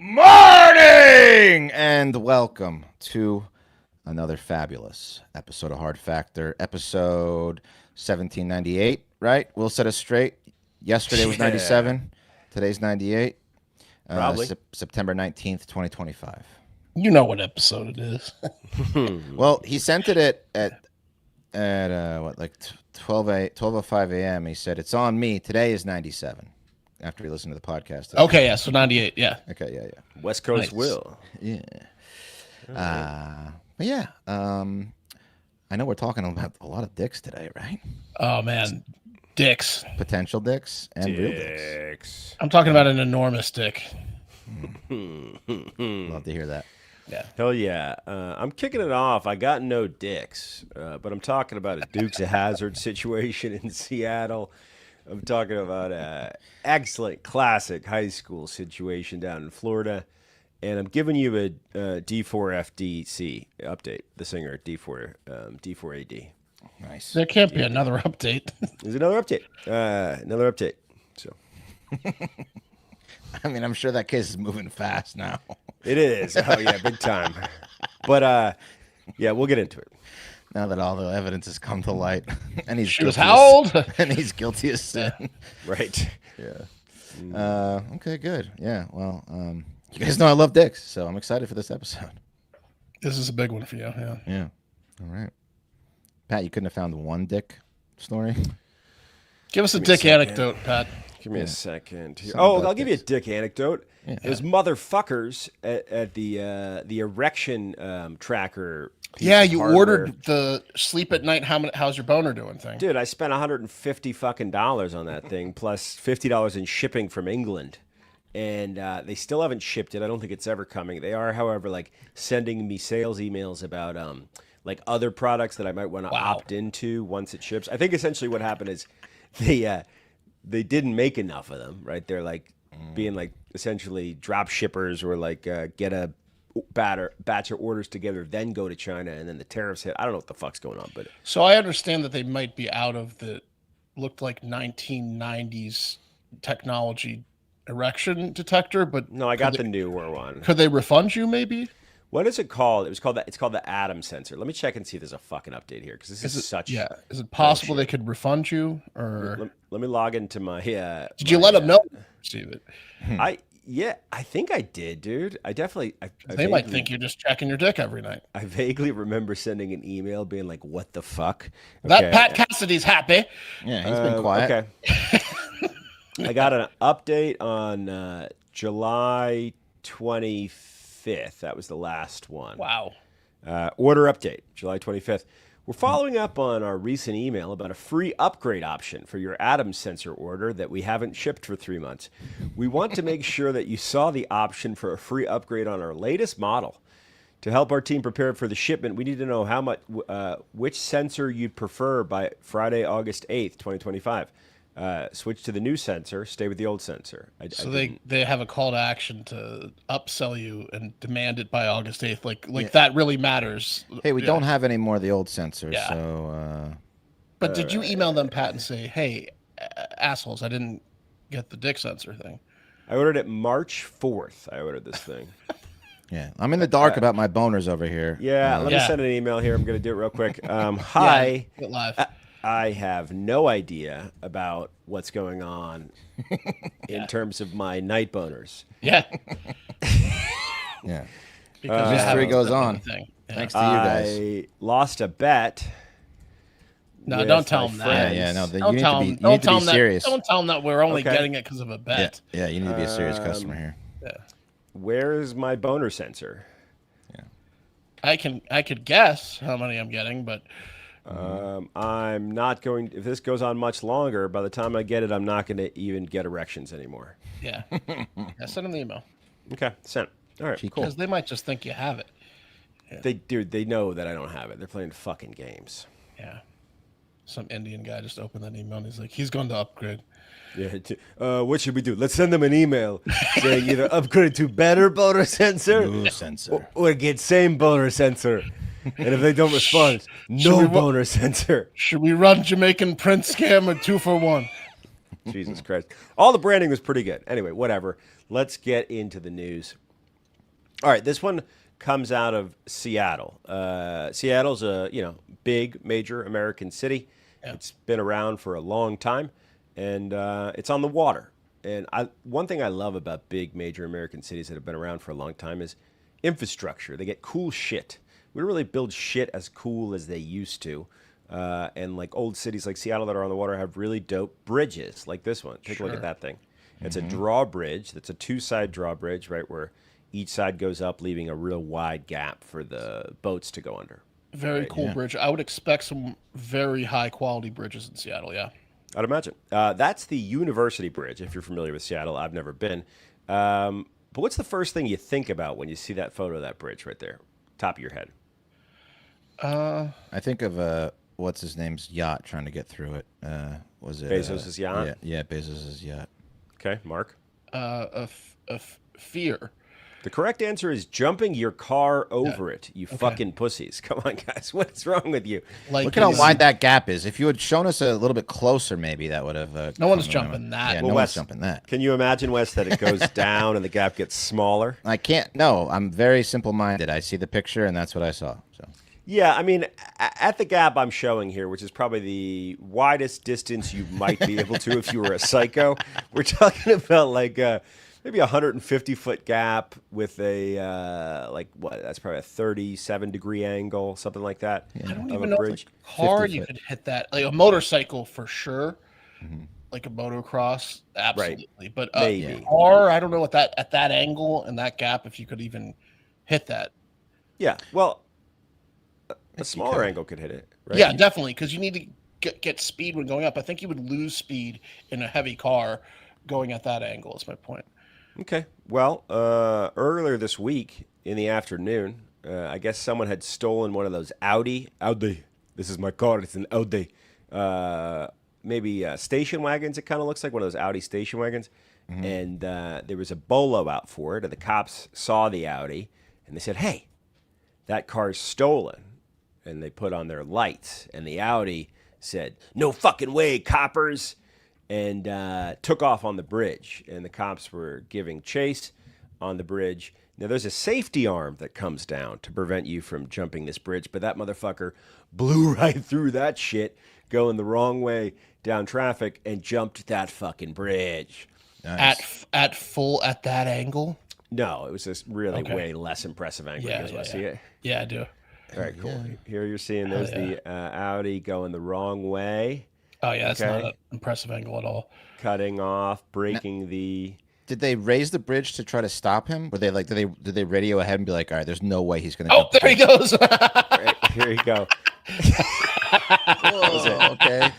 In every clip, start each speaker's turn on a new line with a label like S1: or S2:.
S1: morning and welcome to another fabulous episode of Hard Factor, episode 1798, right? We'll set us straight. Yesterday was 97. Today's 98.
S2: Probably.
S1: September 19th, 2025.
S3: You know what episode it is.
S1: Well, he sent it at 12:05 a.m. He said, it's on me. Today is 97. After he listened to the podcast.
S3: Okay, yeah, so 98, yeah.
S1: Okay, yeah.
S2: West Coast
S3: Nice.
S2: Will.
S1: Yeah. But yeah, I know we're talking about a lot of dicks today, right?
S3: Oh, man. Dicks.
S1: Potential dicks and real dicks.
S3: I'm talking about an enormous dick.
S1: Love to hear that.
S3: Yeah.
S2: Hell yeah. I'm kicking it off. I got no dicks, but I'm talking about a Dukes of Hazzard situation in Seattle. I'm talking about an excellent classic high school situation down in Florida. And I'm giving you a D4FDC update, the singer D4VD.
S1: Nice.
S3: There can't be another update.
S2: There's another update. So
S1: I mean, I'm sure that case is moving fast now.
S2: it is. Oh yeah, big time. But yeah, we'll get into it.
S1: Now that all the evidence has come to light, and he's
S3: She was
S1: guilty
S3: how old?
S1: and he's guilty of sin.
S2: Right.
S1: Yeah. Okay, good. Yeah. Well, you guys know I love dicks, so I'm excited for this episode.
S3: This is a big one for you, yeah.
S1: Yeah. All right. Pat, you couldn't have found one dick story?
S3: Give us a
S2: Give me a
S3: dick
S2: second.
S3: anecdote, Pat.
S2: Give me a second. Here.
S1: Something
S2: Oh,
S1: about
S2: I'll give you a
S1: this.
S2: dick anecdote.
S1: Yeah.
S2: Those motherfuckers at the erection tracker. piece
S3: Yeah,
S2: of
S3: you
S2: hardware.
S3: ordered the sleep at night, how's your boner doing thing.
S2: Dude, I spent $150 fucking dollars on that thing, plus $50 in shipping from England, and they still haven't shipped it. I don't think it's ever coming. They are, however, like sending me sales emails about like other products that I might want to opt into once it ships. I think essentially what happened is they didn't make enough of them, right? They're like being like essentially drop shippers or like get a batch of orders together, then go to China, and then the tariffs hit. I don't know what the fuck's going on, but
S3: So I understand that they might be out of the looked like 1990s technology erection detector, but
S2: no, I got the newer one.
S3: could they refund you maybe?
S2: What is it called? It's called the Atom sensor. Let me check and see if there's a fucking update here because this is such.
S3: Yeah. Is it possible they could refund you or
S2: Let me log into my.
S3: did you let them know you received it?
S2: I think I did, dude. I definitely.
S3: They might think you're just checking your dick every night.
S2: I vaguely remember sending an email being like, "What the fuck?"
S3: That Pat Cassidy's happy.
S1: Yeah, he's been quiet.
S2: Okay. I got an update on July 25th. That was the last one.
S3: Wow.
S2: Order update, July 25th. We're following up on our recent email about a free upgrade option for your Atom sensor order that we haven't shipped for 3 months. We want to make sure that you saw the option for a free upgrade on our latest model. To help our team prepare for the shipment, we need to know how much, which sensor you'd prefer by Friday, August 8th, 2025. Switch to the new sensor, stay with the old sensor.
S3: So they have a call to action to upsell you and demand it by August 8th. Like that really matters.
S1: Hey, we don't have any more of the old sensors,
S3: Yeah.
S1: so
S3: But did you email them, Pat, and say, "Hey, assholes, I didn't get the dick sensor thing"?
S2: I ordered it March 4th. I ordered this thing.
S1: yeah. I'm in the dark about my boners over here.
S2: Yeah, let me
S3: Yeah.
S2: send an email here. I'm going to do it real quick. Hi.
S3: Get live.
S2: I have no idea about what's going on in terms of my night boners.
S3: Yeah.
S1: Yeah.
S3: Because
S1: History goes on.
S3: Thing. Yeah.
S1: Thanks to you guys.
S2: I lost a bet.
S3: No,
S2: with
S3: don't tell
S2: my
S3: them
S1: Yeah,
S3: that.
S2: friends.
S1: yeah, no, you
S3: Don't
S1: need
S3: tell
S1: to
S3: them.
S1: be,
S3: Don't tell them that.
S1: serious.
S3: Don't tell them that we're only
S2: Okay.
S3: getting it because of a
S1: Yeah,
S3: bet.
S1: yeah, you need to be a serious customer here.
S3: Yeah.
S2: Where's my boner sensor?
S3: I could guess how many I'm getting, but
S2: I'm not going. If this goes on much longer, by the time I get it, I'm not going to even get erections anymore.
S3: yeah. Send them the email
S2: Okay, sent. All right, cool.
S3: because they might just think you have it.
S2: They know that I don't have it. They're playing fucking games.
S3: Yeah. Some Indian guy just opened that email and he's like, he's going to upgrade.
S2: Yeah. What should we do? Let's send them an email saying either upgrade to better boner sensor
S1: New sensor.
S2: or get same boner sensor. And if they don't respond, no boner sensor.
S3: Should we run Jamaican Prince scam or 2-for-1?
S2: Jesus Christ. All the branding was pretty good. Anyway, whatever. Let's get into the news. All right, this one comes out of Seattle. Seattle's a big major American city. Yeah. It's been around for a long time, and it's on the water. And one thing I love about big major American cities that have been around for a long time is infrastructure. They get cool shit. We don't really build shit as cool as they used to. And like old cities like Seattle that are on the water have really dope bridges like this one. Take a look at that thing. It's a drawbridge. That's a two-side drawbridge, right, where each side goes up, leaving a real wide gap for the boats to go under.
S3: Very cool bridge. I would expect some very high-quality bridges in Seattle, yeah.
S2: I'd imagine. That's the University Bridge, if you're familiar with Seattle. I've never been. But what's the first thing you think about when you see that photo of that bridge right there, top of your head?
S1: I think of what's his name's yacht trying to get through it. Was it
S2: Bezos' yacht?
S1: Yeah, Bezos' yacht.
S2: Okay, Mark?
S3: Fear.
S2: The correct answer is jumping your car over it, you fucking pussies. Come on, guys. What's wrong with you?
S1: Like, look at how wide that gap is. If you had shown us a little bit closer, maybe that would have...
S3: no one's jumping that.
S1: Yeah, well, no one's jumping that.
S2: Can you imagine, Wes, that it goes down and the gap gets smaller?
S1: I can't. No, I'm very simple-minded. I see the picture, and that's what I saw. So.
S2: Yeah, I mean, at the gap I'm showing here, which is probably the widest distance you might be able to if you were a psycho, we're talking about like... maybe a 150-foot gap with a, that's probably a 37-degree angle, something like that.
S3: Yeah. I don't even know if a car you could hit that. Like a motorcycle for sure. Mm-hmm. Like a motocross, absolutely. Right. But maybe. Car, I don't know what that, at that angle and that gap, if you could even hit that.
S2: Yeah, well, a smaller angle could hit it, right?
S3: Yeah, definitely, because you need to get speed when going up. I think you would lose speed in a heavy car going at that angle, is my point.
S2: Okay. Well, earlier this week in the afternoon, I guess someone had stolen one of those Audi. This is my car. It's an Audi. Maybe station wagons. It kind of looks like one of those Audi station wagons. Mm-hmm. And there was a bolo out for it. And the cops saw the Audi. And they said, hey, that car's stolen. And they put on their lights. And the Audi said, no fucking way, coppers. And took off on the bridge. And the cops were giving chase on the bridge. Now, there's a safety arm that comes down to prevent you from jumping this bridge. But that motherfucker blew right through that shit, going the wrong way down traffic, and jumped that fucking bridge.
S3: Nice. At that angle?
S2: No, it was this really way less impressive angle.
S3: Yeah,
S2: you guys want to see it?
S3: Yeah, I do.
S2: All right, cool. Yeah. Here you're seeing there's the Audi going the wrong way.
S3: Oh, yeah, that's not an impressive angle at all.
S2: Cutting off, breaking the...
S1: Did they raise the bridge to try to stop him? Were they like, did they radio ahead and be like, all right, there's no way he's going to...
S3: Oh, there he goes.
S2: Right, here you go.
S1: Whoa, okay.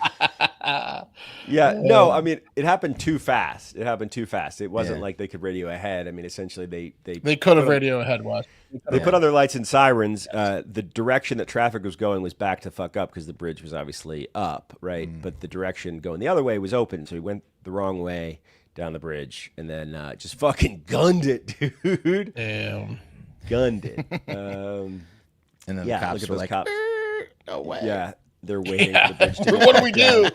S2: Yeah, no, I mean, it happened too fast. It wasn't like they could radio ahead. I mean, essentially,
S3: they could have radio ahead, Wes.
S2: They put on their lights and sirens. The direction that traffic was going was back to fuck up because the bridge was obviously up, right? But the direction going the other way was open, so he went the wrong way down the bridge and then just fucking gunned it, dude.
S3: Damn.
S2: Gunned it.
S1: And then the cops were like,
S2: cops.
S1: No way.
S2: Yeah, they're waiting for the bridge to
S3: what do we do?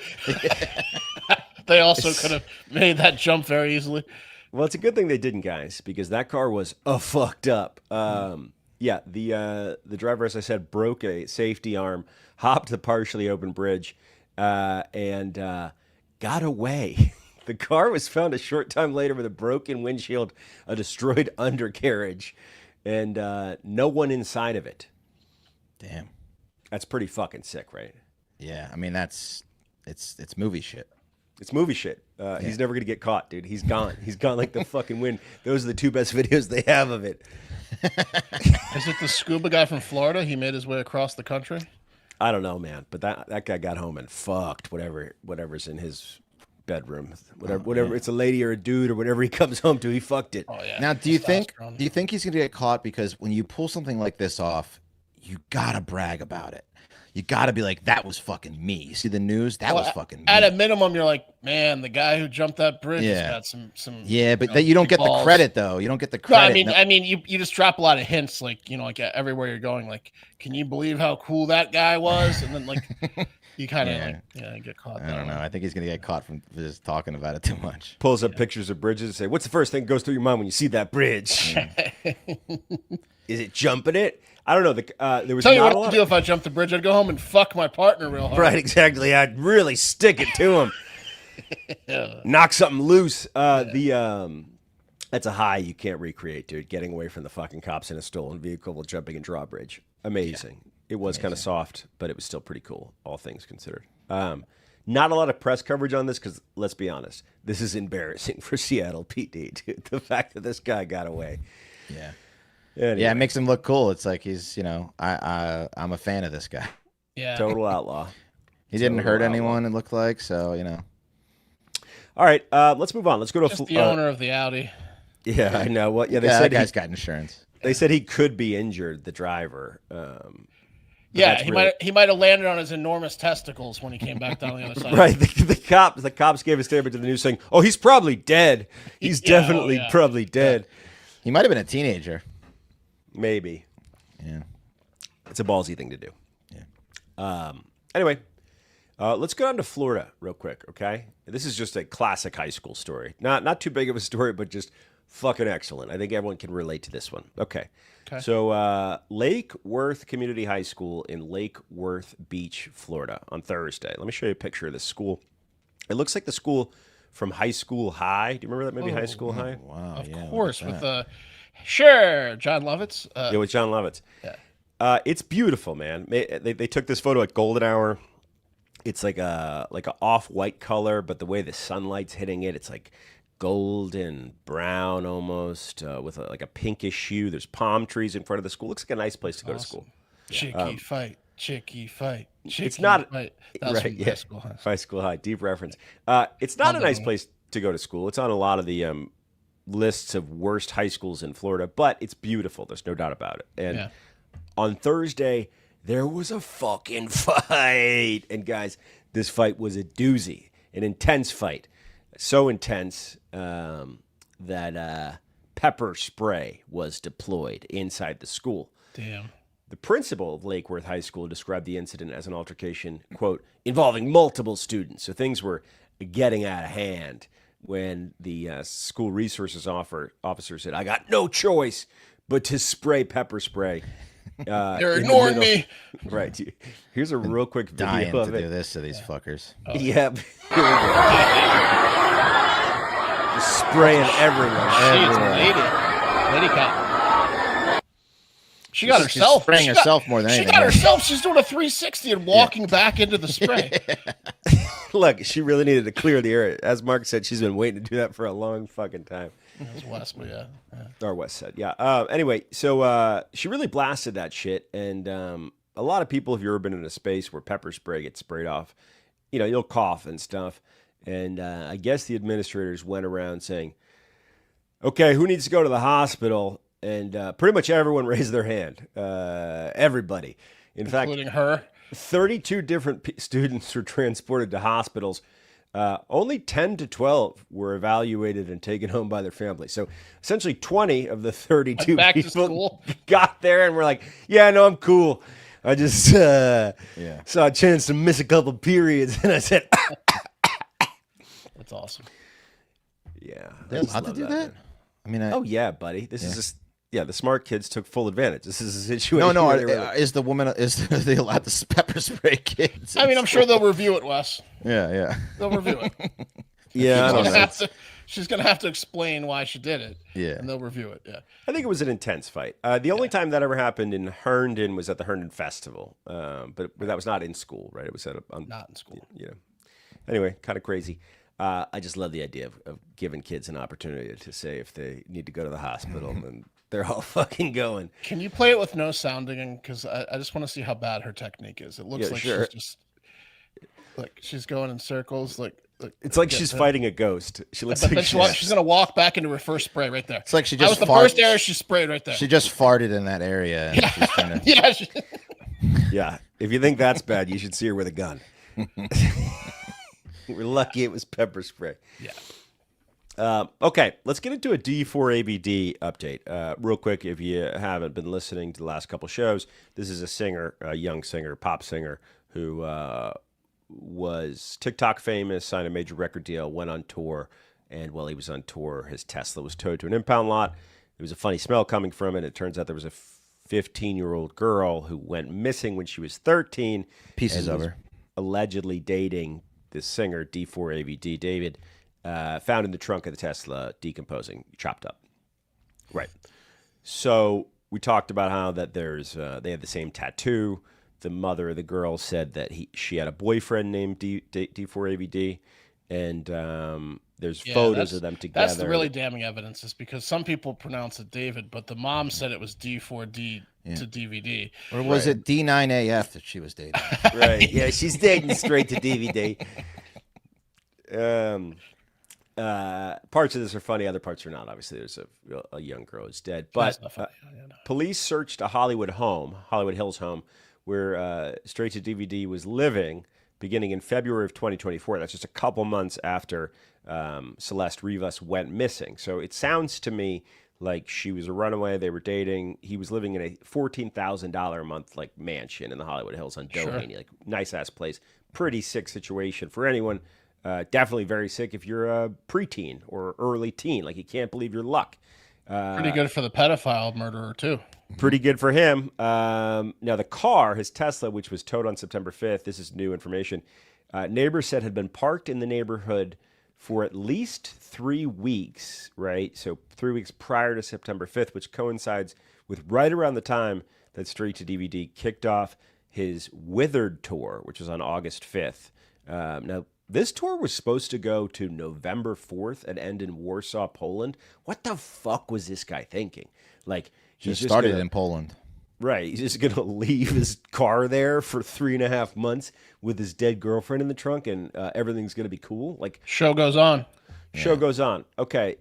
S3: They also could have made that jump very easily.
S2: Well, it's a good thing they didn't, guys, because that car was fucked up. Yeah, the driver, as I said, broke a safety arm, hopped the partially open bridge, and got away. The car was found a short time later with a broken windshield, a destroyed undercarriage, and no one inside of it.
S1: Damn.
S2: That's pretty fucking sick, right?
S1: Yeah, I mean, it's movie shit.
S2: It's movie shit. He's never going to get caught, dude. He's gone. He's gone like the fucking wind. Those are the two best videos they have of it.
S3: Is it the scuba guy from Florida? He made his way across the country?
S2: I don't know, man. But that guy got home and fucked whatever's in his bedroom. Whatever it's a lady or a dude or whatever he comes home to, he fucked it.
S3: Oh, yeah.
S1: Now, do you think he's going to get caught? Because when you pull something like this off, you got to brag about it. You got to be like, that was fucking me. You see the news? That was fucking me.
S3: At a minimum, you're like, Man, the guy who jumped that bridge has
S1: Yeah.
S3: got some.
S1: Yeah, but you don't get
S3: balls.
S1: the credit though. You don't get the
S3: No,
S1: credit.
S3: I mean, you just drop a lot of hints, like like everywhere you're going. Like, can you believe how cool that guy was? And then like, you kind of get caught.
S1: I don't know. I think he's gonna get caught from just talking about it too much.
S2: Pulls up pictures of bridges and say, "What's the first thing that goes through your mind when you see that bridge? Is it jumping it? I don't know. There was
S3: tell you what I'd do if I jumped the bridge. I'd go home and fuck my partner real hard.
S2: Right, exactly. I'd really stick it to him. Knock something loose. That's a high you can't recreate, dude. Getting away from the fucking cops in a stolen vehicle while jumping a drawbridge. Amazing. Yeah. It was kind of soft, but it was still pretty cool, all things considered. Not a lot of press coverage on this because, let's be honest, this is embarrassing for Seattle PD, dude. The fact that this guy got away.
S1: Yeah.
S2: Anyway.
S1: Yeah, it makes him look cool. It's like he's, I'm a fan of this guy.
S3: Yeah.
S2: Total outlaw.
S1: He didn't hurt anyone, it looked like, so,
S2: All right, let's move on. Let's go to
S3: just the owner of the Audi.
S2: Yeah, I know. What? Yeah, they
S1: said
S2: said
S1: that guy's got insurance.
S2: They said he could be injured, the driver.
S3: Yeah, he might have landed on his enormous testicles when he came back down the other side.
S2: Right. The cops gave a statement to the news saying, "Oh, he's probably dead. He's definitely probably dead."
S1: He might have been a teenager.
S2: Maybe.
S1: Yeah.
S2: It's a ballsy thing to do.
S1: Yeah.
S2: Anyway, let's go down to Florida real quick, okay? This is just a classic high school story. Not too big of a story, but just fucking excellent. I think everyone can relate to this one. Okay. So Lake Worth Community High School in Lake Worth Beach, Florida on Thursday. Let me show you a picture of this school. It looks like the school from High School High. Do you remember that movie, High School High?
S1: Wow.
S3: Of course, with John Lovitz.
S2: Yeah, with John Lovitz. Yeah. It's beautiful, man. They took this photo at golden hour. It's like a off-white color, but the way the sunlight's hitting it, it's like golden brown almost, with like a pinkish hue. There's palm trees in front of the school. Looks like a nice place to go to school.
S3: Chicky fight.
S2: It's not
S3: fight. That's
S2: right. Yeah. High School High. Deep reference. It's not a nice place to go to school. It's on a lot of the lists of worst high schools in Florida, but it's beautiful. There's no doubt about it. And on Thursday, there was a fucking fight. And guys, this fight was a doozy, an intense fight. So intense that pepper spray was deployed inside the school.
S3: Damn.
S2: The principal of Lake Worth High School described the incident as an altercation, quote, involving multiple students. So things were getting out of hand when the school resources officer said, "I got no choice but to spray pepper spray."
S3: They're ignoring me.
S2: Right. Here's a real quick video
S1: Dying
S2: of
S1: to
S2: it.
S1: do this to these fuckers.
S2: Oh. Yep. Here we go. Just spraying everyone.
S3: Lady cop. She got herself.
S1: She's spraying herself more than anything.
S3: She got herself. She's doing a 360 and walking back into the spray.
S2: Look, she really needed to clear the area. As Mark said, she's been waiting to do that for a long fucking time.
S3: That's West, but yeah.
S2: Or West said, yeah. Anyway, so she really blasted that shit. And a lot of people, if you've ever been in a space where pepper spray gets sprayed off, you'll cough and stuff. And I guess the administrators went around saying, okay, who needs to go to the hospital? And pretty much everyone raised their hand. Everybody.
S3: Including her.
S2: 32 different students were transported to hospitals. Only 10 to 12 were evaluated and taken home by their families. So essentially 20 of the 32 people got there and were like, yeah, no, I'm cool. I just saw a chance to miss a couple periods. And I said,
S3: that's awesome.
S2: Yeah.
S1: They're allowed to do that? I mean,
S2: oh, yeah, buddy. This is just. Yeah, the smart kids took full advantage. This is a situation.
S1: No. Is they allowed to pepper spray kids?
S3: I mean, I'm sure they'll review it, Wes.
S1: Yeah.
S3: They'll review it.
S2: Yeah,
S3: she's gonna have to explain why she did it.
S1: Yeah,
S3: and they'll review it. Yeah,
S2: I think it was an intense fight. The only time that ever happened in Herndon was at the Herndon Festival, but that was not in school, right? It was
S3: not in school.
S2: Yeah. Anyway, kind of crazy. I just love the idea of giving kids an opportunity to say if they need to go to the hospital and. They're all fucking going.
S3: Can you play it with no sounding? Because I just want to see how bad her technique is. It looks like she's just like she's going in circles. Like
S2: it's like she's fighting a ghost. She looks like
S3: she's gonna walk back into her first spray right there.
S1: It's like she just
S3: that was the first area she sprayed right there.
S1: She just farted in that area. And she's trying to...
S2: Yeah. If you think that's bad, you should see her with a gun. We're lucky it was pepper spray.
S3: Yeah.
S2: Okay, let's get into a D4ABD update. Real quick, if you haven't been listening to the last couple shows, this is a singer, a young singer, pop singer, who was TikTok famous, signed a major record deal, went on tour, and while he was on tour, his Tesla was towed to an impound lot. There was a funny smell coming from it. It turns out there was a 15-year-old girl who went missing when she was 13.
S1: Pieces of her.
S2: Allegedly dating this singer, D4AVD, David, found in the trunk of the Tesla, decomposing, chopped up. Right. So we talked about how that they had the same tattoo. The mother of the girl said that she had a boyfriend named D4AVD, and there's photos of them together.
S3: That's the really damning evidence, is because some people pronounce it David, but the mom said it was D4D to DVD.
S1: Or was it D9AF that she was dating?
S2: Right. Yeah, she's dating straight to DVD. Parts of this are funny, other parts are not. Obviously, there's a young girl who's dead. But police searched a Hollywood Hills home, where Straight to DVD was living beginning in February of 2024. That's just a couple months after Celeste Rivas went missing. So it sounds to me like she was a runaway. They were dating. He was living in a $14,000 a month mansion in the Hollywood Hills on Doheny, nice ass place. Pretty sick situation for anyone. Definitely very sick if you're a preteen or early teen. You can't believe your luck.
S3: Pretty good for the pedophile murderer too.
S2: Pretty good for him. Now the car, his Tesla, which was towed on September 5th, this is new information, neighbors said had been parked in the neighborhood for at least 3 weeks, right? So 3 weeks prior to September 5th, which coincides with right around the time that Straight to DVD kicked off his Withered tour, which was on August 5th. Now, this tour was supposed to go to November 4th and end in Warsaw, Poland. What the fuck was this guy thinking?
S1: He's just started in Poland.
S2: Right. He's just going to leave his car there for 3.5 months with his dead girlfriend in the trunk, and everything's going to be cool.
S3: Show goes on.
S2: Show goes on. Okay.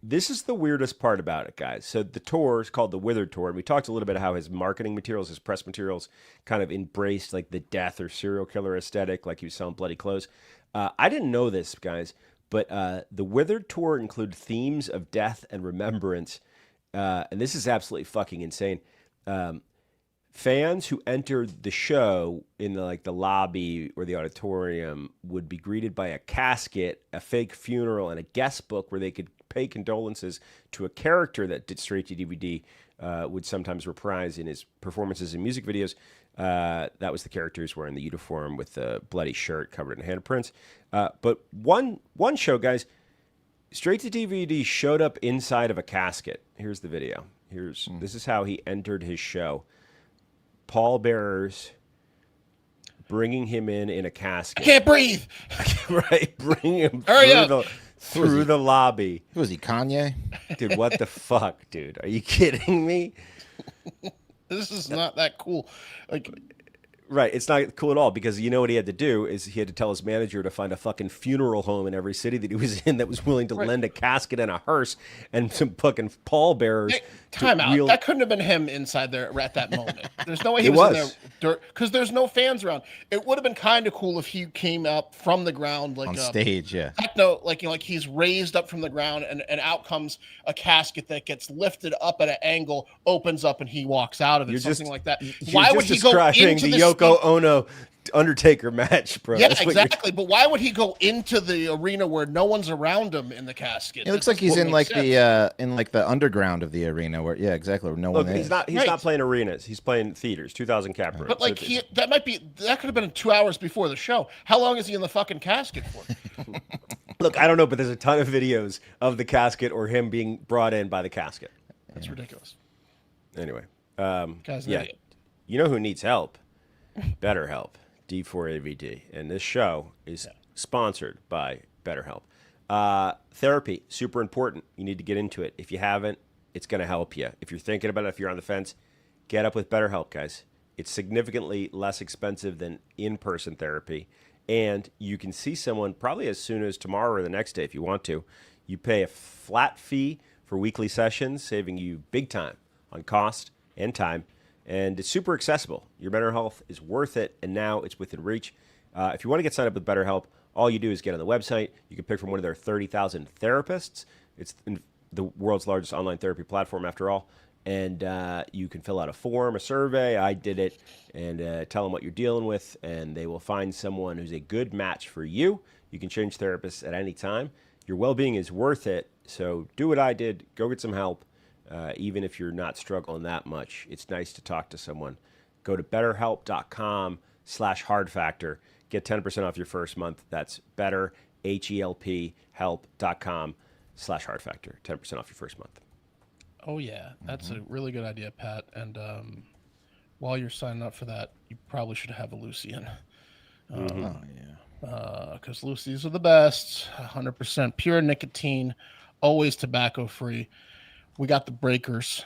S2: This is the weirdest part about it, guys. So the tour is called the Withered Tour, and we talked a little bit about how his marketing materials, his press materials, kind of embraced the death or serial killer aesthetic, like he was selling bloody clothes. I didn't know this, guys, but the Withered Tour include themes of death and remembrance, and this is absolutely fucking insane. Fans who entered the show in the lobby or the auditorium would be greeted by a casket, a fake funeral, and a guest book where they could pay condolences to a character that did Straight to DVD would sometimes reprise in his performances and music videos. That was the characters wearing the uniform with the bloody shirt covered in handprints. But one show, guys, Straight to DVD showed up inside of a casket. Here's the video. This is how he entered his show. Pallbearers bringing him in a casket.
S3: I can't breathe.
S2: Right, bring him through the lobby.
S1: Who was he, Kanye?
S2: Dude, what the fuck, dude? Are you kidding me?
S3: This is not that cool.
S2: Right, it's not cool at all, because you know what he had to do is he had to tell his manager to find a fucking funeral home in every city that he was in that was willing to lend a casket and a hearse and some fucking pallbearers.
S3: Hey, time out. That couldn't have been him inside there at that moment. There's no way he was in there because there's no fans around. It would have been kind of cool if he came up from the ground
S1: on stage,
S3: techno, he's raised up from the ground and out comes a casket that gets lifted up at an angle, opens up, and he walks out of it, something like that. Why would he go into the Yoko
S2: Ono Undertaker match, bro?
S3: Yeah, exactly. But why would he go into the arena where no one's around him in the casket?
S1: It looks like he's in the underground of the arena where exactly where no one is.
S2: He's not playing arenas. He's playing theaters, 2,000 cap rooms.
S3: But that could have been 2 hours before the show. How long is he in the fucking casket for?
S2: Look, I don't know, but there's a ton of videos of the casket or him being brought in by the casket.
S3: That's ridiculous.
S2: Anyway,
S3: guy's an idiot.
S2: You know who needs help? BetterHelp, D4AVD. And this show is sponsored by BetterHelp. Therapy, super important. You need to get into it. If you haven't, it's going to help you. If you're thinking about it, if you're on the fence, get up with BetterHelp, guys. It's significantly less expensive than in-person therapy. And you can see someone probably as soon as tomorrow or the next day if you want to. You pay a flat fee for weekly sessions, saving you big time on cost and time. And it's super accessible. Your mental health is worth it, and now it's within reach. If you want to get signed up with BetterHelp, All you do is get on the website. You can pick from one of their 30,000 therapists. It's the world's largest online therapy platform, after all. And you can fill out a form, a survey. I did it, and tell them what you're dealing with, and they will find someone who's a good match for you. You can change therapists at any time. Your well-being is worth it, so do what I did. Go get some help, even if you're not struggling that much. It's nice to talk to someone. Go to betterhelp.com/hardfactor. Get 10% off your first month. That's betterhelp.com/hardfactor. 10% off your first month.
S3: Oh, yeah. That's a really good idea, Pat. And while you're signing up for that, you probably should have a Lucy in.
S1: Oh, yeah.
S3: Because Lucy's are the best. 100% pure nicotine, always tobacco-free. We got the breakers.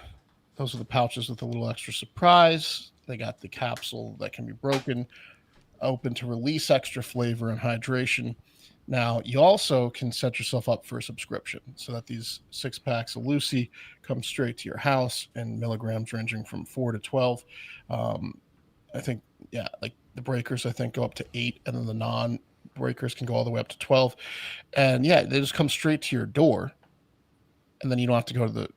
S3: Those are the pouches with a little extra surprise. They got the capsule that can be broken, open to release extra flavor and hydration. Now, you also can set yourself up for a subscription so that these 6 packs of Lucy come straight to your house in milligrams ranging from 4 to 12. I think, yeah, like the breakers, I think, go up to 8, and then the non-breakers can go all the way up to 12. And yeah, they just come straight to your door, and then you don't have to go to the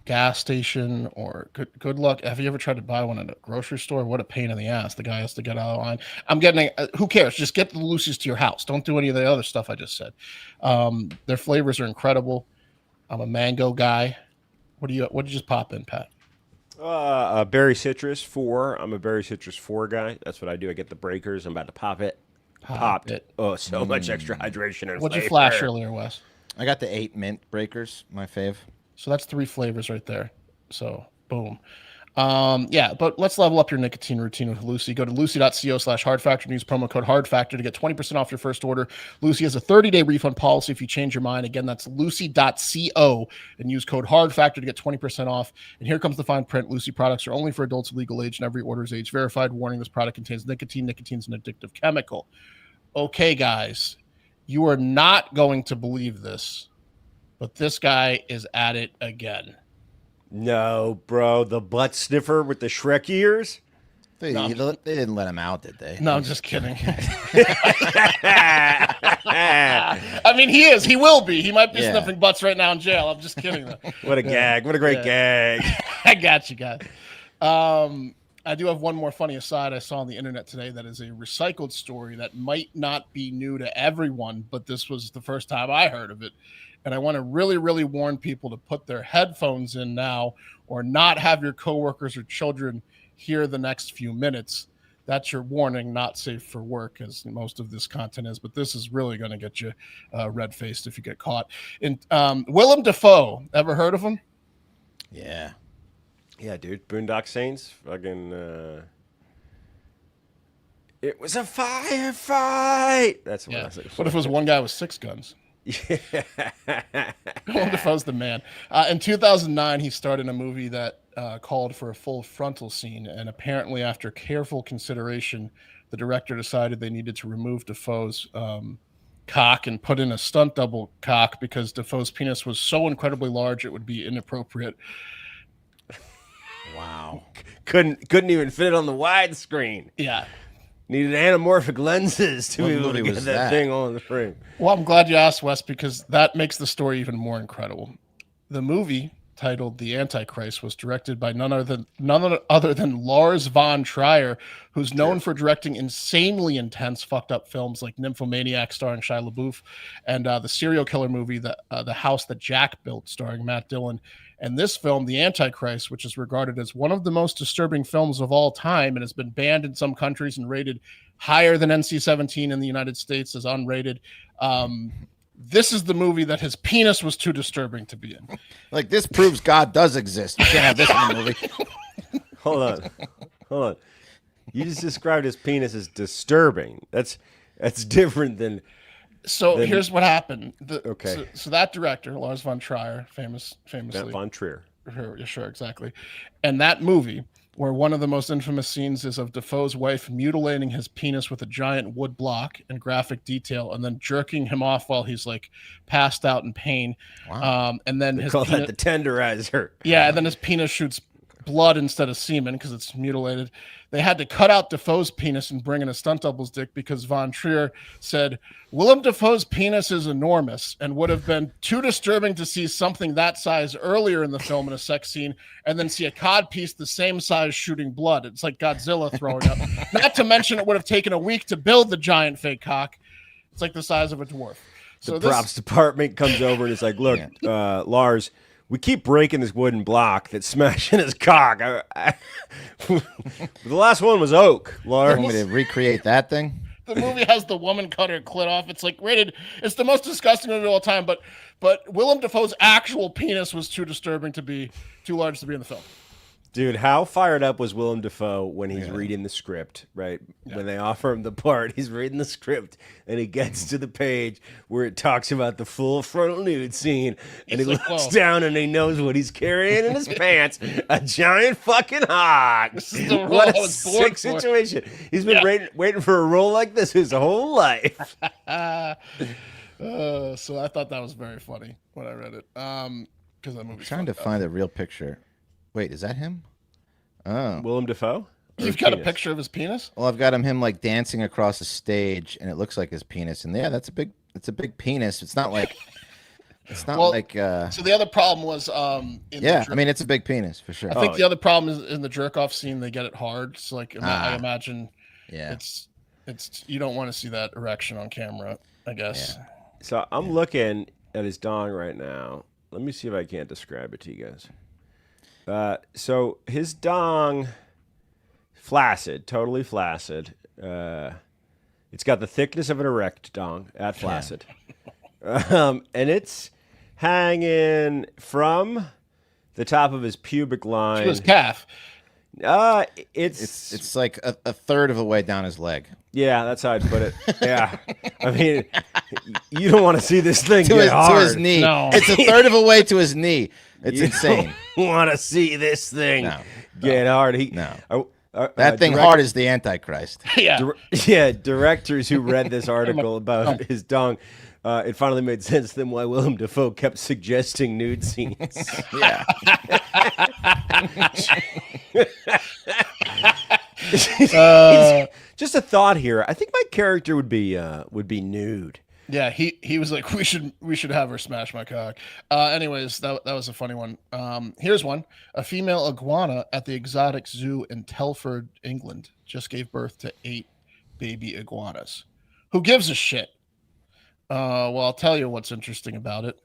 S3: gas station. Or good luck. Have you ever tried to buy one at a grocery store? What a pain in the ass. The guy has to get out of line. I'm getting who cares? Just get the Lucy's to your house. Don't do any of the other stuff I just said. Their flavors are incredible. I'm a mango guy. What did you just pop in, Pat?
S2: Berry citrus 4. I'm a berry citrus 4 guy. That's what I do. I get the breakers. I'm about to pop it. Popped it. Oh, so much extra hydration and
S3: What'd
S2: flavor.
S3: you flash earlier, Wes?
S1: I got the 8 mint breakers, my fave.
S3: So that's 3 flavors right there. So boom. Yeah, but let's level up your nicotine routine with Lucy. Go to lucy.co/hardfactor and use promo code hardfactor to get 20% off your first order. Lucy has a 30-day refund policy if you change your mind. Again, that's lucy.co and use code hardfactor to get 20% off. And here comes the fine print. Lucy products are only for adults of legal age, and every order is age verified. Warning, this product contains nicotine. Nicotine's an addictive chemical. Okay, guys, you are not going to believe this, but this guy is at it again.
S2: No, bro. The butt sniffer with the Shrek ears?
S1: They didn't let him out, did they?
S3: No, I'm just kidding. I mean, he is. He will be. He might be sniffing butts right now in jail. I'm just kidding, though.
S2: What a gag. What a great gag.
S3: I got you, guys. I do have one more funny aside I saw on the internet today that is a recycled story that might not be new to everyone, but this was the first time I heard of it. And I want to really, really warn people to put their headphones in now or not have your coworkers or children hear the next few minutes. That's your warning, not safe for work, as most of this content is. But this is really going to get you red-faced if you get caught. And Willem Defoe, ever heard of him?
S1: Yeah.
S2: Yeah, dude. Boondock Saints. Fucking. It was a firefight. That's what I was like.
S3: What if it was one guy with 6 guns? Yeah. Willem Dafoe's the man. In 2009, he starred in a movie that called for a full frontal scene, and apparently, after careful consideration, the director decided they needed to remove Defoe's cock and put in a stunt double cock because Defoe's penis was so incredibly large it would be inappropriate.
S2: Wow. Couldn't even fit it on the widescreen.
S3: Yeah.
S2: Needed anamorphic lenses to be able to get that thing on the frame.
S3: Well, I'm glad you asked, Wes, because that makes the story even more incredible. The movie, titled The Antichrist, was directed by none other than Lars von Trier, who's known for directing insanely intense, fucked up films like Nymphomaniac, starring Shia LaBeouf, and the serial killer movie, The House That Jack Built, starring Matt Dillon. And this film, The Antichrist, which is regarded as one of the most disturbing films of all time and has been banned in some countries and rated higher than NC-17 in the United States as unrated. This is the movie that his penis was too disturbing to be in.
S1: Like, this proves God does exist. You can't have this in the movie.
S2: Hold on. You just described his penis as disturbing. That's different than...
S3: So here's what happened.
S2: Okay.
S3: So that director, Lars von Trier, famously.
S2: Von Trier.
S3: Sure, exactly. And that movie, where one of the most infamous scenes is of Defoe's wife mutilating his penis with a giant wood block in graphic detail and then jerking him off while he's like passed out in pain.
S1: Wow.
S3: And then
S2: they call that the tenderizer.
S3: Yeah, and then his penis shoots blood instead of semen because it's mutilated. They had to cut out Defoe's penis and bring in a stunt double's dick because Von Trier said Willem Dafoe's penis is enormous and would have been too disturbing to see something that size earlier in the film in a sex scene and then see a codpiece the same size shooting blood. It's like Godzilla throwing up. Not to mention it would have taken a week to build the giant fake cock. It's like the size of a dwarf. So
S2: the props department comes over and it's like, look, Lars, we keep breaking this wooden block that's smashing his cock. The last one was oak, Lars.
S1: You want me to recreate that thing?
S3: The movie has the woman cut her clit off. It's like rated. It's the most disgusting movie of all time. But Willem Dafoe's actual penis was too disturbing to be too large to be in the film.
S2: Dude, how fired up was Willem Dafoe when he's reading the script, right? Yeah. When they offer him the part, he's reading the script, and he gets to the page where it talks about the full frontal nude scene, and he looks down and he knows what he's carrying in his pants, a giant fucking hog. What a sick situation. He's been waiting for a role like this his whole life.
S3: So I thought that was very funny when I read it. Because that movie's
S1: trying to find a real picture. Wait, is that him? Oh,
S2: Willem Dafoe?
S3: You've got a picture of his penis?
S1: Well, I've got him like dancing across the stage, and it looks like his penis. And yeah, it's a big penis. It's not like
S3: So the other problem was
S1: I mean, it's a big penis for sure.
S3: I think the other problem is in the jerk off scene they get it hard. So like I imagine it's you don't want to see that erection on camera, I guess.
S2: Yeah. So I'm looking at his dong right now. Let me see if I can't describe it to you guys. So his dong, flaccid, totally flaccid. It's got the thickness of an erect dong at flaccid. And it's hanging from the top of his pubic line.
S3: To his calf.
S1: It's like a third of the way down his leg.
S2: Yeah, that's how I'd put it. Yeah. I mean, you don't want to see this thing get hard.
S1: To his knee.
S3: No.
S1: It's a third of a way to his knee. It's insane.
S2: Want to see this thing get hard.
S1: That thing hard is the Antichrist.
S3: Yeah.
S2: Directors who read this article about his dong, it finally made sense to them why Willem Dafoe kept suggesting nude scenes.
S1: Yeah.
S2: Just a thought here. I think my character would be nude.
S3: Yeah, he was like, we should have her smash my cock. Anyways, that was a funny one. Here's one. A female iguana at the exotic zoo in Telford, England, just gave birth to 8 baby iguanas. Who gives a shit? Well, I'll tell you what's interesting about it.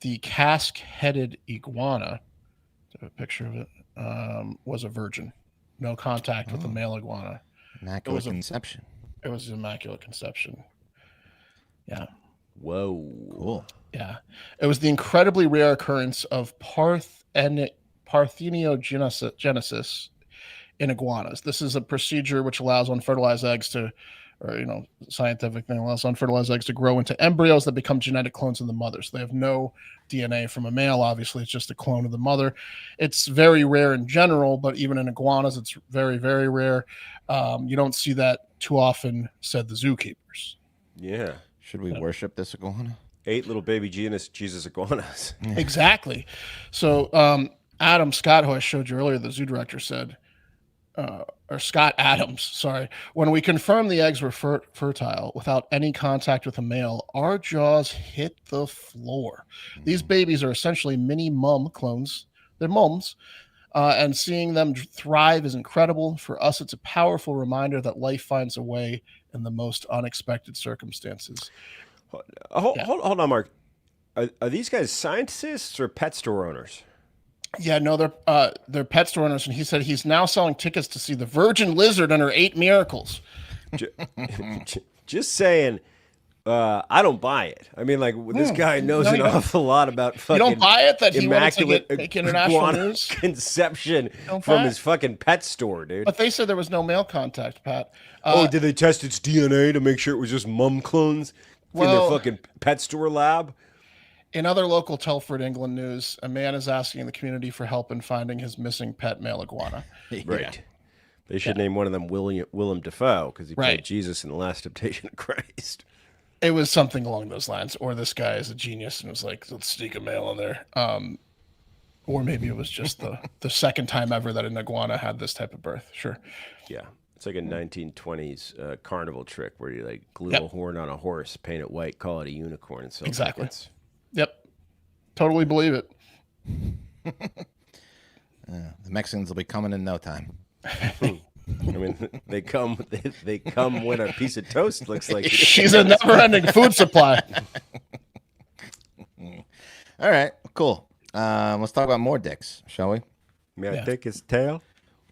S3: The cask-headed iguana, I have a picture of it, was a virgin. No contact with the male iguana.
S1: Immaculate conception.
S3: It was an immaculate conception. Yeah.
S2: Whoa.
S1: Cool.
S3: Yeah. It was the incredibly rare occurrence of parthenogenesis in iguanas. This is a procedure which allows unfertilized eggs to, scientific thing allows unfertilized eggs to grow into embryos that become genetic clones of the mother. So they have no DNA from a male. Obviously, it's just a clone of the mother. It's very rare in general, but even in iguanas, it's very, very rare. You don't see that too often, said the zookeepers.
S2: Yeah.
S1: Should we worship this iguana?
S2: 8 little baby Jesus iguanas.
S3: Exactly. So Adam Scott, who I showed you earlier, the zoo director said, or Scott Adams, sorry, when we confirmed the eggs were fertile without any contact with a male, our jaws hit the floor. These babies are essentially mini mum clones. They're mums. And seeing them thrive is incredible. For us, it's a powerful reminder that life finds a way in the most unexpected circumstances.
S2: Hold on, Mark. Are these guys scientists or pet store owners?
S3: Yeah, no, they're pet store owners, and he said he's now selling tickets to see the Virgin Lizard and her 8 miracles.
S2: Just saying, I don't buy it. I mean, like this guy knows an awful lot about fucking.
S3: You don't buy it that he
S2: immaculate
S3: make international news
S2: conception from his fucking pet store, dude.
S3: But they said there was no male contact, Pat.
S2: Did they test its DNA to make sure it was just mum clones in their fucking pet store lab?
S3: In other local Telford, England news, a man is asking the community for help in finding his missing pet male iguana.
S2: Right. They should name one of them Willem Dafoe because he played Jesus in The Last Temptation of Christ.
S3: It was something along those lines. Or this guy is a genius and was like, let's sneak a male in there. Or maybe it was just the second time ever that an iguana had this type of birth. Sure.
S2: Yeah. It's like a 1920s carnival trick where you like glue
S3: Yep.
S2: a horn on a horse, paint it white, call it a unicorn, and sell
S3: Exactly.
S2: tickets.
S3: Yep. Totally believe it.
S1: The Mexicans will be coming in no time.
S2: I mean, they come when a piece of toast looks like it.
S3: She's a never-ending food supply.
S1: All right, cool. Let's talk about more dicks, shall we?
S2: May I take his tail?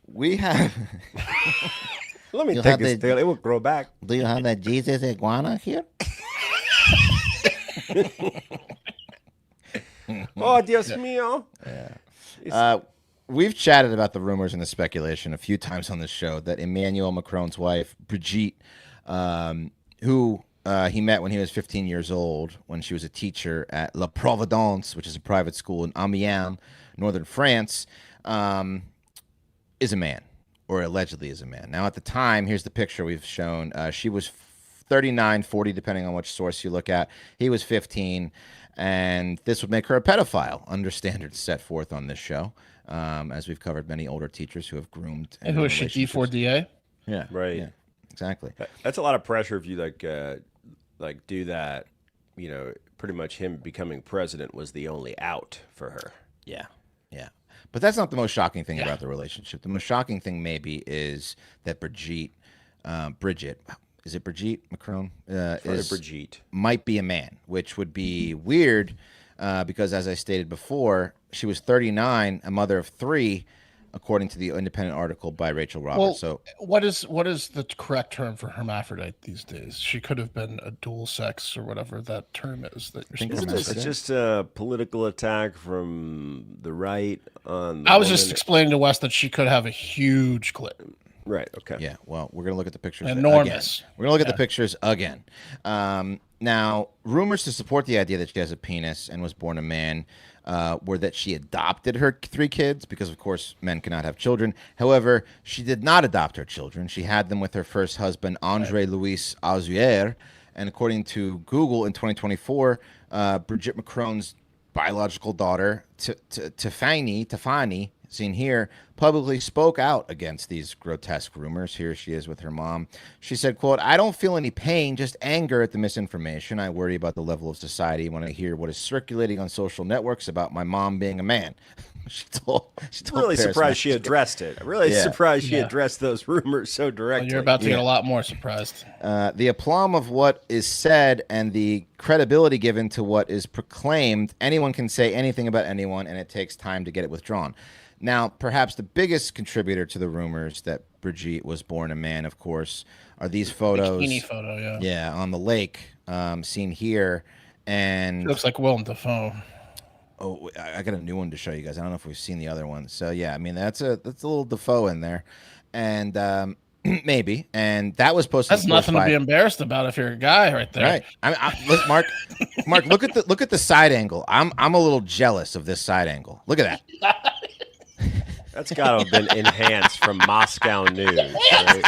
S1: We have.
S2: Let me take his tail. It will grow back.
S1: Do you have that Jesus iguana here?
S2: Oh, Dios mío.
S1: Yeah. We've chatted about the rumors and the speculation a few times on this show that Emmanuel Macron's wife, Brigitte, who he met when he was 15 years old, when she was a teacher at La Providence, which is a private school in Amiens, northern France, is a man, or allegedly is a man. Now, at the time, here's the picture we've shown. She was 39, 40, depending on which source you look at. He was 15, and this would make her a pedophile under standards set forth on this show. As we've covered many older teachers who have groomed.
S3: And who is she, D4DA?
S1: Yeah.
S2: Right.
S1: Yeah, exactly.
S2: That's a lot of pressure if you like do that. You know, pretty much him becoming president was the only out for her.
S1: Yeah. Yeah. But that's not the most shocking thing about the relationship. The most shocking thing maybe is that Bridget, is it Brigitte Macron?
S2: Brigitte
S1: might be a man, which would be weird because, as I stated before, she was 39, a mother of 3, according to the independent article by Rachel Roberts.
S3: Well,
S1: so,
S3: what is the correct term for hermaphrodite these days? She could have been a dual sex or whatever that term is that you're supposed to say.
S2: It's just a political attack from the right on.
S3: I was just explaining to Wes that she could have a huge clit.
S2: Right. Okay.
S1: yeah, well, we're going to look at the pictures
S3: Enormous.
S1: again. We're going to look at the pictures again. Now, rumors to support the idea that she has a penis and was born a man were that she adopted her 3 kids because, of course, men cannot have children. However, she did not adopt her children. She had them with her first husband, André Louis Azuer. And according to Google, in 2024, Brigitte Macron's biological daughter, Tiffany, seen here, publicly spoke out against these grotesque rumors. Here she is with her mom. She said, quote, "I don't feel any pain, just anger at the misinformation. I worry about the level of society when I hear what is circulating on social networks about my mom being a man." She told
S2: really
S1: Paris
S2: surprised she
S1: Match.
S2: addressed it. I'm really surprised she addressed those rumors so directly.
S3: Well, you're about to get a lot more surprised.
S1: The aplomb of what is said and the credibility given to what is proclaimed, anyone can say anything about anyone, and it takes time to get it withdrawn. Now, perhaps the biggest contributor to the rumors that Brigitte was born a man, of course, are these photos.
S3: Bikini photo, yeah.
S1: Yeah, on the lake, seen here. And
S3: She looks like Willem Defoe.
S1: oh, I got a new one to show you guys. I don't know if we've seen the other one. So yeah, I mean that's a little Defoe in there, and maybe. And that was posted.
S3: That's nothing to be embarrassed about if you're a guy, right there.
S1: Right. Look, Mark, look at the side angle. I'm a little jealous of this side angle. Look at that.
S2: That's got to have been enhanced from Moscow News. Right?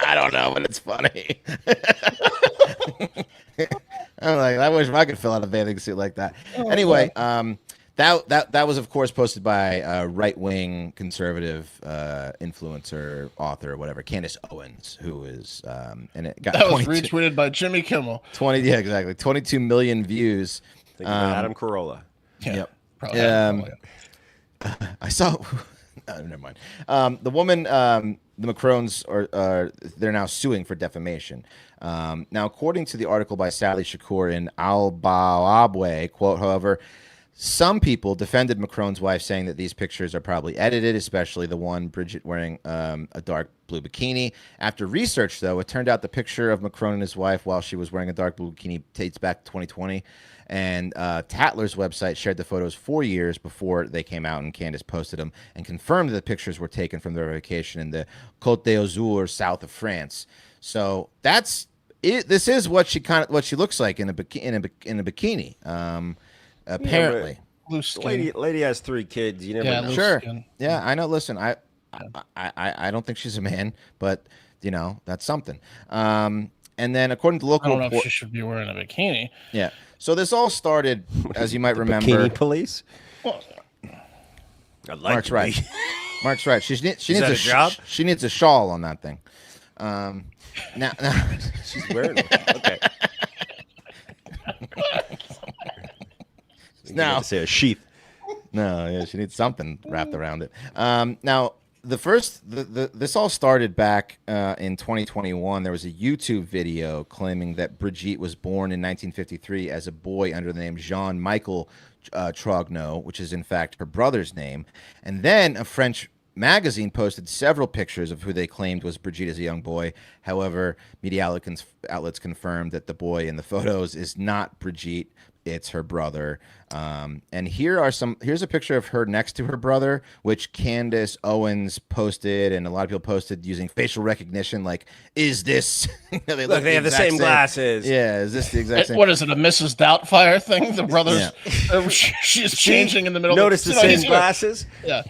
S1: I don't know, but it's funny. I'm like, I wish I could fill out a bathing suit like that. Anyway, that was of course posted by a right-wing conservative influencer, author, or whatever, Candace Owens, who is and it got
S3: that was retweeted by Jimmy Kimmel.
S1: 22 million views.
S2: Think about Adam Carolla.
S3: Yeah,
S1: Yep.
S3: Probably.
S1: I saw. Never mind. The woman, the Macrons they're now suing for defamation. Now, according to the article by Sally Shakur in Al Baabwe, quote, however, some people defended Macron's wife, saying that these pictures are probably edited, especially the one Brigitte wearing a dark blue bikini. After research, though, it turned out the picture of Macron and his wife while she was wearing a dark blue bikini dates back to 2020. And Tatler's website shared the photos 4 years before they came out, and Candace posted them and confirmed that the pictures were taken from their vacation in the Côte d'Azur, south of France. So that's it. This is what she looks like in a bikini. Apparently,
S3: Loose skin.
S2: Lady has 3 kids. You never know.
S1: Sure.
S3: Skin.
S1: Yeah, I know. Listen, I don't think she's a man, but you know that's something. And then, according to local
S3: I don't know if she should be wearing a bikini.
S1: Yeah. So this all started, as you might remember.
S2: Bikini police.
S3: Well,
S1: Mark's right. Mark's right. She needs a
S2: job.
S1: She needs a shawl on that thing. Now
S2: she's wearing it. Okay. Now to say a sheath.
S1: No, yeah, she needs something wrapped around it. Now this all started back in 2021. There was a YouTube video claiming that Brigitte was born in 1953 as a boy under the name Jean-Michel Trogneau, which is in fact her brother's name. And then a French magazine posted several pictures of who they claimed was Brigitte as a young boy. However, media outlets confirmed that the boy in the photos is not Brigitte. It's her brother. And here's a picture of her next to her brother, which Candace Owens posted, and a lot of people posted using facial recognition. Like, is this?
S2: they have the same glasses.
S1: Yeah, is this the exact same?
S3: What is it, a Mrs. Doubtfire thing? The brothers, she's changing in the middle.
S2: Notice the same glasses.
S3: Yeah.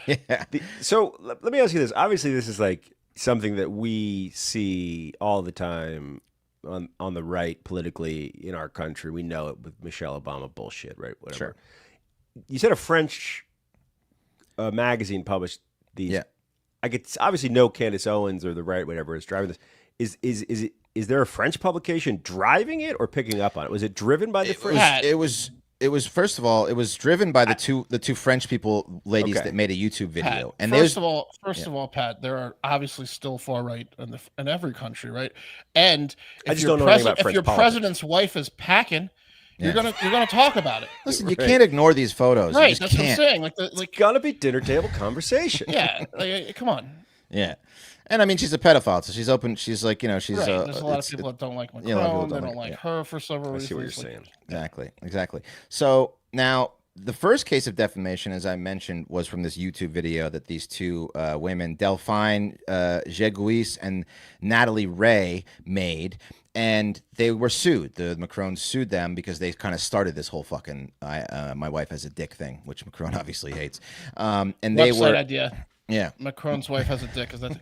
S2: So let me ask you this. Obviously, this is like something that we see all the time on the right politically in our country. We know it with Michelle Obama bullshit, right? Whatever.
S1: Sure.
S2: You said a French magazine published these.
S1: Yeah.
S2: I could obviously know Candace Owens or the right, whatever, is driving this. Is there a French publication driving it or picking up on it? Was it driven by the French?
S1: It was first of all, it was driven by the two French ladies that made a YouTube video.
S3: Pat,
S1: And
S3: first of all, Pat, there are obviously still far right in every country, right? And if your president's wife is packing, you're gonna talk about it.
S1: Listen, you can't ignore these photos.
S3: Right, that's what I'm saying. Like
S2: gotta be dinner table conversation.
S3: Yeah, come on.
S1: Yeah. And I mean, she's a pedophile, so she's open. She's like, she's.
S3: Right. There's a lot of people that don't like Macron. They don't like her for several reasons.
S2: I see what you're saying.
S1: Exactly. So now, the first case of defamation, as I mentioned, was from this YouTube video that these two women, Delphine Jeguis and Natalie Ray, made. And they were sued. The Macrons sued them because they kind of started this whole fucking my wife has a dick thing, which Macron obviously hates. And they
S3: website idea.
S1: Yeah.
S3: Macron's wife has a dick. Is that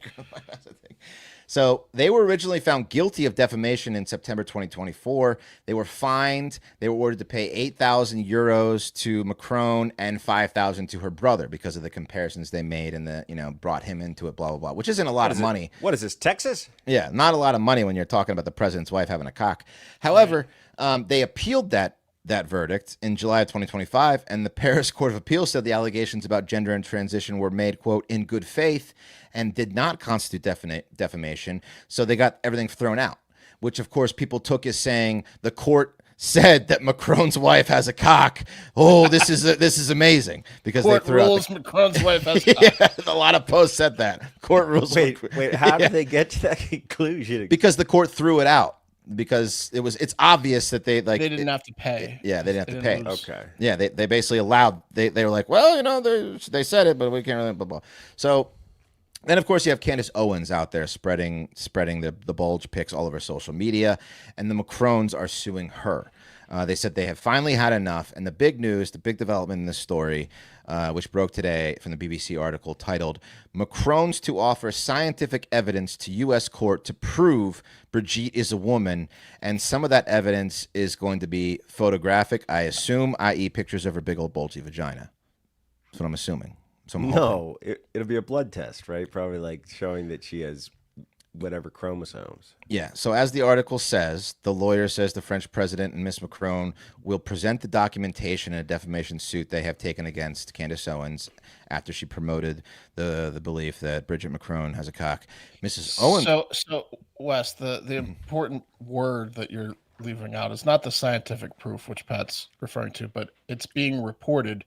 S1: So they were originally found guilty of defamation in September 2024. They were fined. They were ordered to pay 8,000 euros to Macron and 5,000 to her brother because of the comparisons they made and brought him into it, blah, blah, blah, which isn't a lot of money.
S2: What is this, Texas?
S1: Yeah, not a lot of money when you're talking about the president's wife having a cock. However, they appealed that verdict in July of 2025, and the Paris Court of Appeal said the allegations about gender and transition were made, quote, in good faith and did not constitute defamation. So they got everything thrown out, which, of course, people took as saying the court said that Macron's wife has a cock. Oh, this is amazing because
S3: court
S1: they threw
S3: rules
S1: out
S3: Macron's wife has a cock.
S1: Yeah, a lot of posts said that. Court rules.
S2: Wait, how did they get to that conclusion?
S1: Because the court threw it out. Because it's obvious that they
S3: didn't have to pay.
S1: They didn't have to pay.
S2: Okay.
S1: Yeah, they basically allowed. They were like, well, they said it, but we can't really blah blah. So then, of course, you have Candace Owens out there spreading the bulge pics all over social media, and the Macrons are suing her. They said they have finally had enough, and the big news, the big development in this story, which broke today from the BBC article titled "Macrons to offer scientific evidence to U.S. court to prove Brigitte is a woman," and some of that evidence is going to be photographic, I assume, i.e. pictures of her big old bulgy vagina. That's what I'm assuming. So
S2: no, it'll be a blood test, right? Probably like showing that she has whatever chromosomes.
S1: Yeah. So as the article says, the lawyer says the French president and Miss Macron will present the documentation in a defamation suit they have taken against Candace Owens after she promoted the belief that Brigitte Macron has a cock. Mrs. Owens.
S3: So Wes, the important word that you're leaving out is not the scientific proof, which Pat's referring to, but it's being reported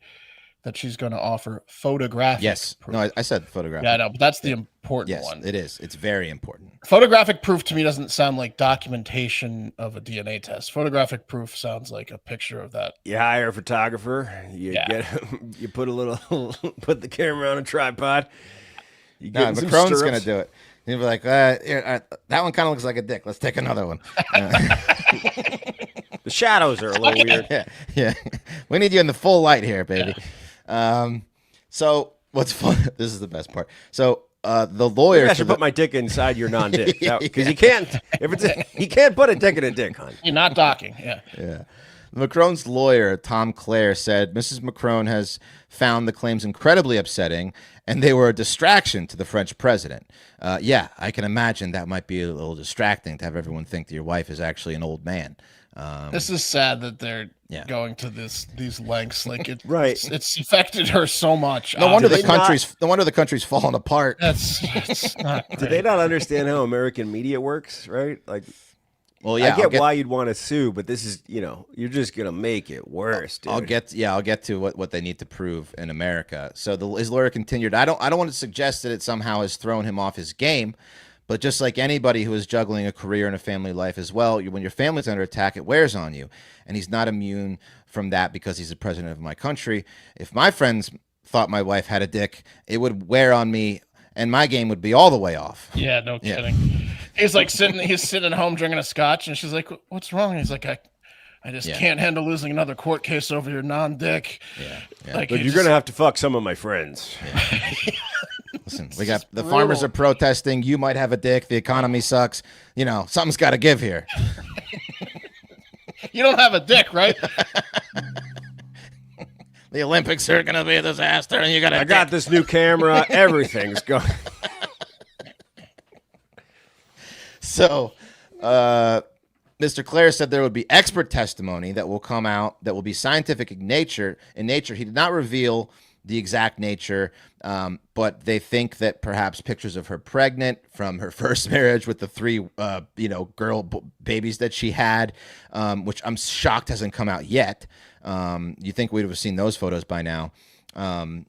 S3: that she's going to offer photographic proof.
S1: No, I said photographic.
S3: Yeah, I know, but that's the important one.
S1: Yes, it is. It's very important.
S3: Photographic proof to me doesn't sound like documentation of a DNA test. Photographic proof sounds like a picture of that.
S2: You hire a photographer. You put put the camera on a tripod.
S1: Macron's going to do it. He'll be like, that one kind of looks like a dick. Let's take another one.
S2: The shadows are a little weird.
S1: Yeah. We need you in the full light here, baby. Yeah. So what's fun? This is the best part. So the lawyer.
S2: I should put my dick inside your non-dick because you can't. You can't put a dick in a dick, hon.
S3: You're not docking. Yeah.
S1: Yeah. Macron's lawyer, Tom Clare, said Mrs. Macron has found the claims incredibly upsetting and they were a distraction to the French president. Yeah, I can imagine that might be a little distracting to have everyone think that your wife is actually an old man.
S3: This is sad that they're going to these lengths. Like it's affected her so much.
S1: No wonder the country's falling apart.
S3: That's not great.
S2: Do they not understand how American media works, right? Like,
S1: well, yeah,
S2: I get why you'd want to sue, but this is, you're just gonna make it worse. Dude.
S1: I'll get to what they need to prove in America. So his lawyer continued. I don't want to suggest that it somehow has thrown him off his game. But just like anybody who is juggling a career and a family life as well, when your family's under attack, it wears on you. And he's not immune from that because he's the president of my country. If my friends thought my wife had a dick, it would wear on me and my game would be all the way off.
S3: Yeah, no kidding. He's sitting at home drinking a scotch and she's like, what's wrong? He's like, I just can't handle losing another court case over your non-dick.
S1: Yeah.
S2: Like, but you're going to have to fuck some of my friends.
S1: Yeah. Listen, we got the farmers are protesting. You might have a dick. The economy sucks. Something's got to give here.
S3: You don't have a dick, right?
S1: The Olympics are going to be a disaster, and you got.
S2: I got this new camera. Everything's going.
S1: So, Mr. Clare said there would be expert testimony that will come out that will be scientific in nature. He did not reveal the exact nature, but they think that perhaps pictures of her pregnant from her first marriage with the 3, babies that she had, which I'm shocked hasn't come out yet. You think we'd have seen those photos by now. So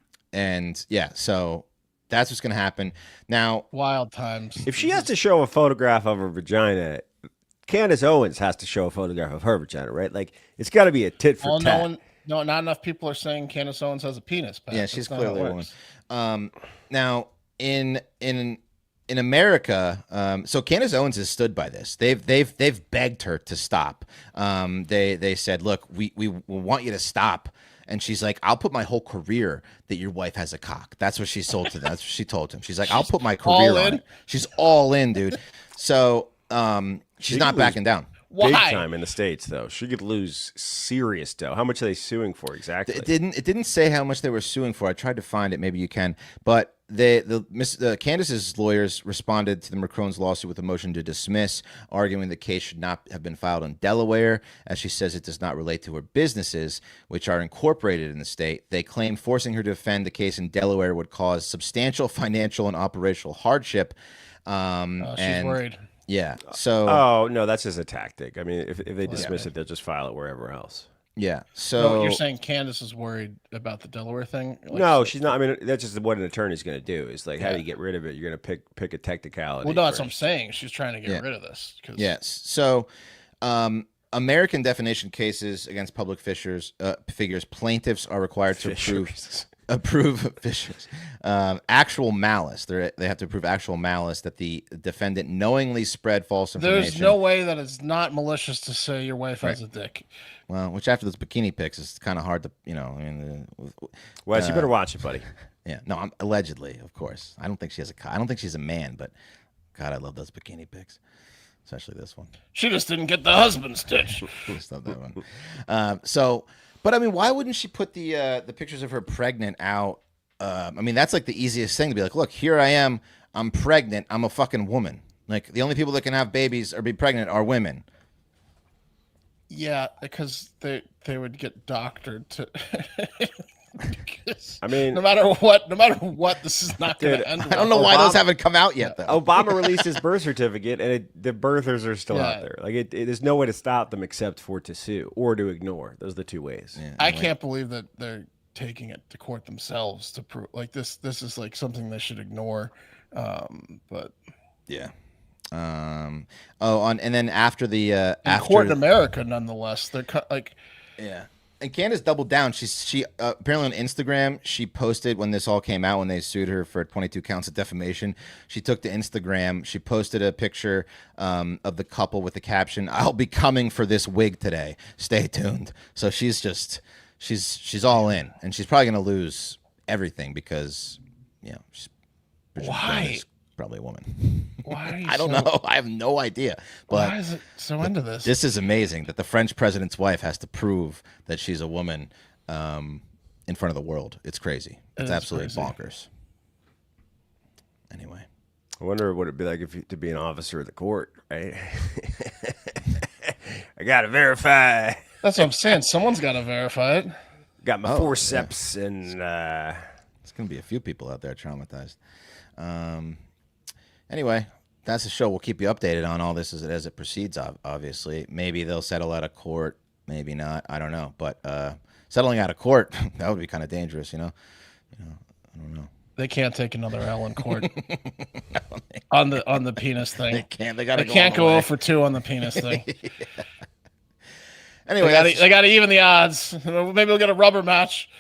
S1: that's what's going to happen. Now,
S3: wild times.
S2: If she has to show a photograph of her vagina, Candace Owens has to show a photograph of her vagina, right? Like, it's got to be a tit for tat.
S3: No, not enough people are saying Candace Owens has a penis. Pat.
S1: Yeah, she's clearly a woman. Now, in America, so Candace Owens has stood by this. They've begged her to stop. They said, look, we want you to stop. And she's like, I'll put my whole career that your wife has a cock. That's what she sold to them. That's what she told him. She's like, I'll put my career on it. She's all in, dude. So she's not backing down.
S3: Why?
S2: Big time in the States, though. She could lose serious dough. How much are they suing for exactly?
S1: It didn't say how much they were suing for. I tried to find it. Maybe you can. But Candace's lawyers responded to the Macron's lawsuit with a motion to dismiss, arguing the case should not have been filed in Delaware, as she says it does not relate to her businesses, which are incorporated in the state. They claim forcing her to defend the case in Delaware would cause substantial financial and operational hardship.
S3: She's worried.
S1: Yeah. So.
S2: Oh no, that's just a tactic. I mean, if they dismiss it, they'll just file it wherever else.
S1: Yeah. So
S3: you're saying Candace is worried about the Delaware thing?
S2: No, she's not. I mean, that's just what an attorney's going to do. Is like, how do you get rid of it? You're going to pick a technicality.
S3: Well, no, that's what I'm saying. She's trying to get rid of this.
S1: Yes. So, American defamation cases against public figures, plaintiffs are required to approve actual malice. They have to prove actual malice that the defendant knowingly spread false information.
S3: There's no way that it's not malicious to say your wife has a dick.
S1: Well, which after those bikini pics is kind of hard to,
S2: Wes, you better watch it, buddy.
S1: Yeah, no, allegedly, of course. I don't think she has I don't think she's a man, but God, I love those bikini pics, especially this one.
S3: She just didn't get the husband stitch.
S1: Just love that one. But I mean, why wouldn't she put the pictures of her pregnant out? I mean, that's like the easiest thing to be like, look, here I am, I'm pregnant, I'm a fucking woman. Like the only people that can have babies or be pregnant are women.
S3: Yeah, because they would get doctored to.
S2: I mean,
S3: no matter what, this is not going to end.
S1: I don't know why those haven't come out yet, though.
S2: Obama released his birth certificate, and the birthers are still out there. Like, there's no way to stop them except for to sue or to ignore. Those are the two ways.
S3: Yeah, I can't believe that they're taking it to court themselves to prove. Like this is like something they should ignore. But
S1: yeah. And then after the
S3: court in America, nonetheless, they're like.
S1: Yeah. And Candace doubled down. She apparently on Instagram, she posted when this all came out, when they sued her for 22 counts of defamation. She took to Instagram. She posted a picture of the couple with the caption, "I'll be coming for this wig today. Stay tuned." So she's all in, and she's probably going to lose everything because, she's
S3: why?
S1: Probably a woman.
S3: Why are you
S1: I don't know. I have no idea. But
S3: why is it so into this?
S1: This is amazing that the French president's wife has to prove that she's a woman in front of the world. It's crazy. It's absolutely bonkers. Anyway.
S2: I wonder what it'd be like to be an officer of the court, right? I got to verify.
S3: That's what I'm saying. Someone's got to verify it.
S2: Got my forceps and...
S1: There's going to be a few people out there traumatized. Anyway, that's the show. We'll keep you updated on all this as it proceeds, obviously. Maybe they'll settle out of court. Maybe not. I don't know. But settling out of court, that would be kind of dangerous, you know? I don't know.
S3: They can't take another L in court on the penis thing.
S1: They can't. They gotta.
S3: They can't go 0 for 2 on the penis thing.
S1: Yeah. Anyway,
S3: they got to even the odds. Maybe we'll get a rubber match.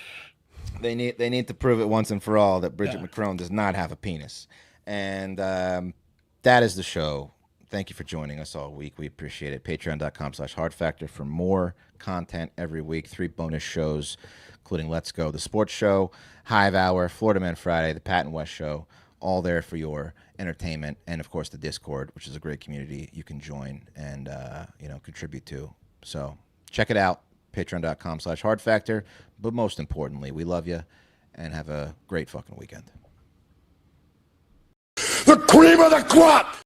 S1: They need to prove it once and for all that Bridget Macron does not have a penis. And that is the show. Thank you for joining us all week. We appreciate it. Patreon.com/hardfactor for more content every week. 3 bonus shows, including Let's Go, the sports show, Hive Hour, Florida Man Friday, the Pat and West show, all there for your entertainment. And, of course, the Discord, which is a great community you can join and, contribute to. So check it out, patreon.com/hardfactor. But most importantly, we love you and have a great fucking weekend.
S4: The cream of the crop!